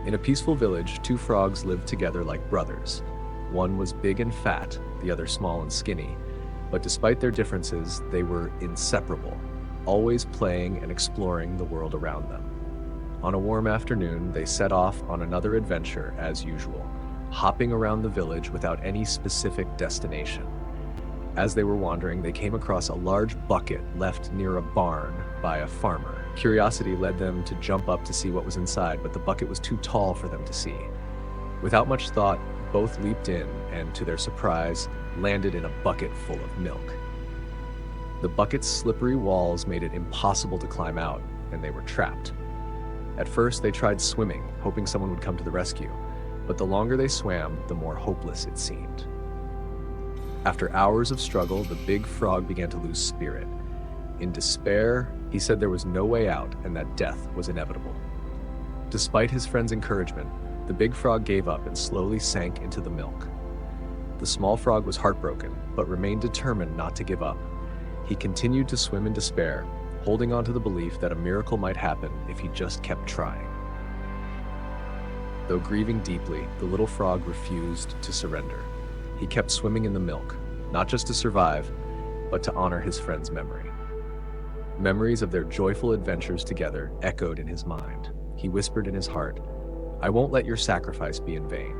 In a peaceful village, two frogs lived together like brothers. One was big and fat, the other small and skinny. But despite their differences, they were inseparable, always playing and exploring the world around them. On a warm afternoon, they set off on another adventure as usual, hopping around the village without any specific destination. As they were wandering, they came across a large bucket left near a barn by a farmer. Curiosity led them to jump up to see what was inside, but the bucket was too tall for them to see. Without much thought, both leaped in and, to their surprise, landed in a bucket full of milk. The bucket's slippery walls made it impossible to climb out, and they were trapped. At first, they tried swimming, hoping someone would come to the rescue, but the longer they swam, the more hopeless it seemed. After hours of struggle, the big frog began to lose spirit. In despair, he said there was no way out and that death was inevitable. Despite his friend's encouragement, the big frog gave up and slowly sank into the milk. The small frog was heartbroken, but remained determined not to give up. He continued to swim in despair, holding on to the belief that a miracle might happen if he just kept trying. Though grieving deeply, the little frog refused to surrender. He kept swimming in the milk, not just to survive, but to honor his friend's memory. Memories of their joyful adventures together echoed in his mind. He whispered in his heart, "I won't let your sacrifice be in vain."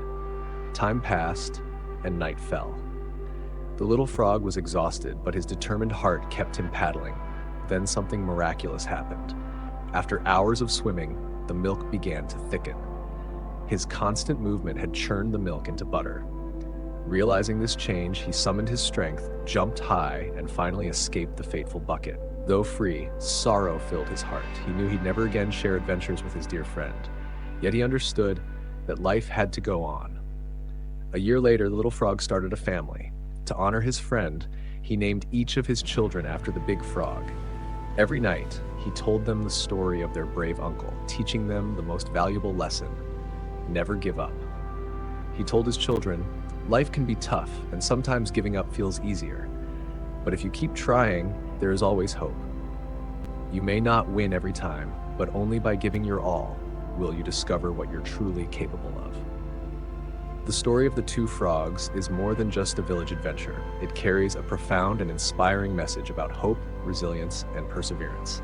Time passed, and night fell. The little frog was exhausted, but his determined heart kept him paddling. Then something miraculous happened. After hours of swimming, the milk began to thicken. His constant movement had churned the milk into butter. Realizing this change, he summoned his strength, jumped high, and finally escaped the fateful bucket. Though free, sorrow filled his heart. He knew he'd never again share adventures with his dear friend. Yet he understood that life had to go on. A year later, the little frog started a family. To honor his friend, he named each of his children after the big frog. Every night, he told them the story of their brave uncle, teaching them the most valuable lesson: never give up. He told his children, life can be tough, and sometimes giving up feels easier. But if you keep trying, there is always hope. You may not win every time, but only by giving your all will you discover what you're truly capable of. The story of the two frogs is more than just a village adventure. It carries a profound and inspiring message about hope, resilience, and perseverance.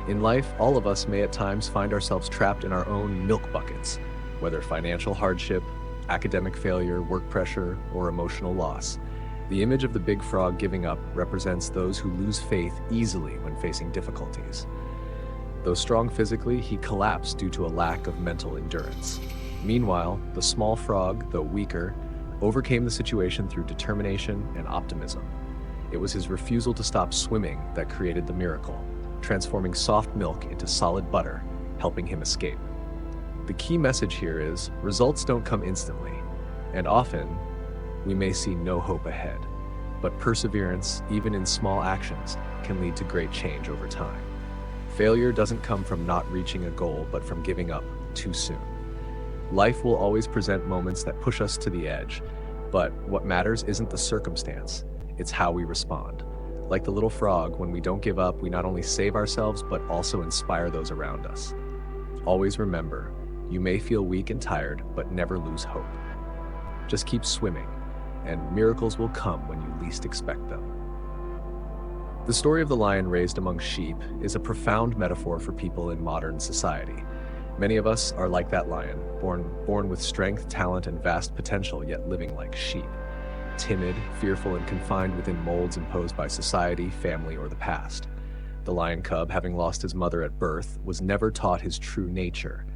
In life, all of us may at times find ourselves trapped in our own milk buckets, whether financial hardship, academic failure, work pressure, or emotional loss. The image of the big frog giving up represents those who lose faith easily when facing difficulties. Though strong physically, he collapsed due to a lack of mental endurance. Meanwhile, the small frog, though weaker, overcame the situation through determination and optimism. It was his refusal to stop swimming that created the miracle, transforming soft milk into solid butter, helping him escape. The key message here is, results don't come instantly, and often we may see no hope ahead, but perseverance, even in small actions, can lead to great change over time. Failure doesn't come from not reaching a goal, but from giving up too soon. Life will always present moments that push us to the edge, but what matters isn't the circumstance, it's how we respond. Like the little frog, when we don't give up, we not only save ourselves, but also inspire those around us. Always remember, you may feel weak and tired, but never lose hope. Just keep swimming, and miracles will come when you least expect them. The story of the lion raised among sheep is a profound metaphor for people in modern society. Many of us are like that lion, born with strength, talent, and vast potential, yet living like sheep. Timid, fearful, and confined within molds imposed by society, family, or the past. The lion cub, having lost his mother at birth, was never taught his true nature.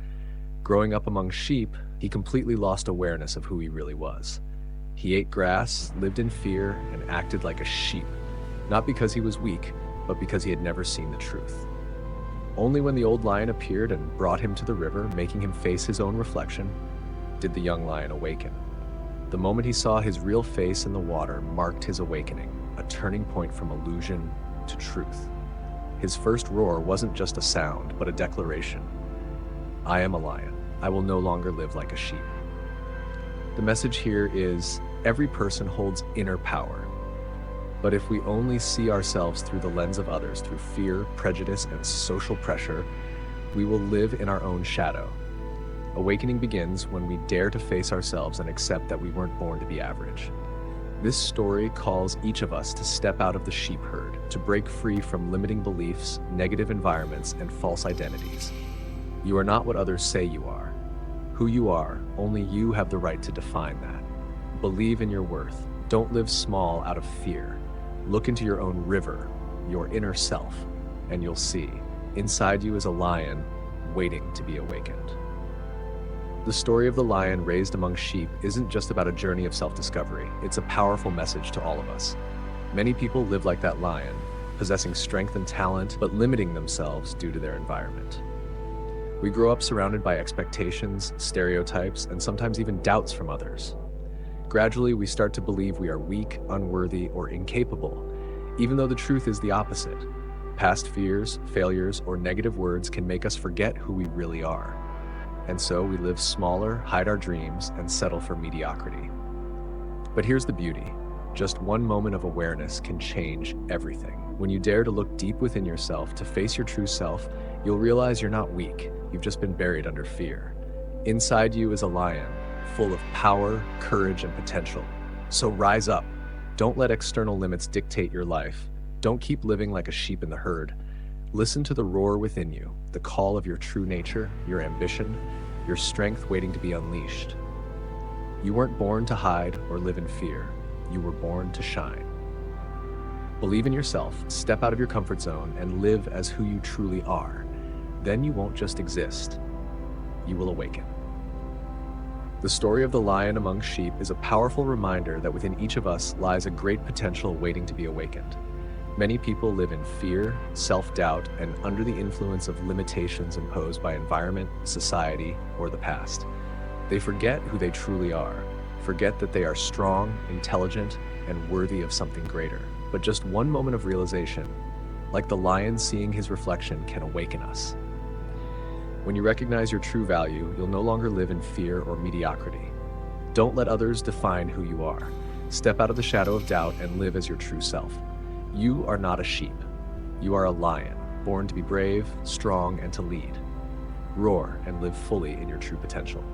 Growing up among sheep, he completely lost awareness of who he really was. He ate grass, lived in fear, and acted like a sheep, not because he was weak, but because he had never seen the truth. Only when the old lion appeared and brought him to the river, making him face his own reflection, did the young lion awaken. The moment he saw his real face in the water marked his awakening, a turning point from illusion to truth. His first roar wasn't just a sound, but a declaration. I am a lion. I will no longer live like a sheep. The message here is, every person holds inner power. But if we only see ourselves through the lens of others, through fear, prejudice, and social pressure, we will live in our own shadow. Awakening begins when we dare to face ourselves and accept that we weren't born to be average. This story calls each of us to step out of the sheep herd, to break free from limiting beliefs, negative environments, and false identities. You are not what others say you are. Who you are, only you have the right to define that. Believe in your worth. Don't live small out of fear. Look into your own river, your inner self, and you'll see, inside you is a lion waiting to be awakened. The story of the lion raised among sheep isn't just about a journey of self-discovery, it's a powerful message to all of us. Many people live like that lion, possessing strength and talent, but limiting themselves due to their environment. We grow up surrounded by expectations, stereotypes, and sometimes even doubts from others. Gradually, we start to believe we are weak, unworthy, or incapable, even though the truth is the opposite. Past fears, failures, or negative words can make us forget who we really are. And so we live smaller, hide our dreams, and settle for mediocrity. But here's the beauty. Just one moment of awareness can change everything. When you dare to look deep within yourself, to face your true self, you'll realize you're not weak. You've just been buried under fear. Inside you is a lion, full of power, courage, and potential. So rise up. Don't let external limits dictate your life. Don't keep living like a sheep in the herd. Listen to the roar within you, the call of your true nature, your ambition, your strength waiting to be unleashed. You weren't born to hide or live in fear. You were born to shine. Believe in yourself, step out of your comfort zone, and live as who you truly are. Then you won't just exist. You will awaken. The story of the lion among sheep is a powerful reminder that within each of us lies a great potential waiting to be awakened. Many people live in fear, self-doubt, and under the influence of limitations imposed by environment, society, or the past. They forget who they truly are, forget that they are strong, intelligent, and worthy of something greater. But just one moment of realization, like the lion seeing his reflection, can awaken us. When you recognize your true value, you'll no longer live in fear or mediocrity. Don't let others define who you are. Step out of the shadow of doubt and live as your true self. You are not a sheep. You are a lion, born to be brave, strong, and to lead. Roar and live fully in your true potential.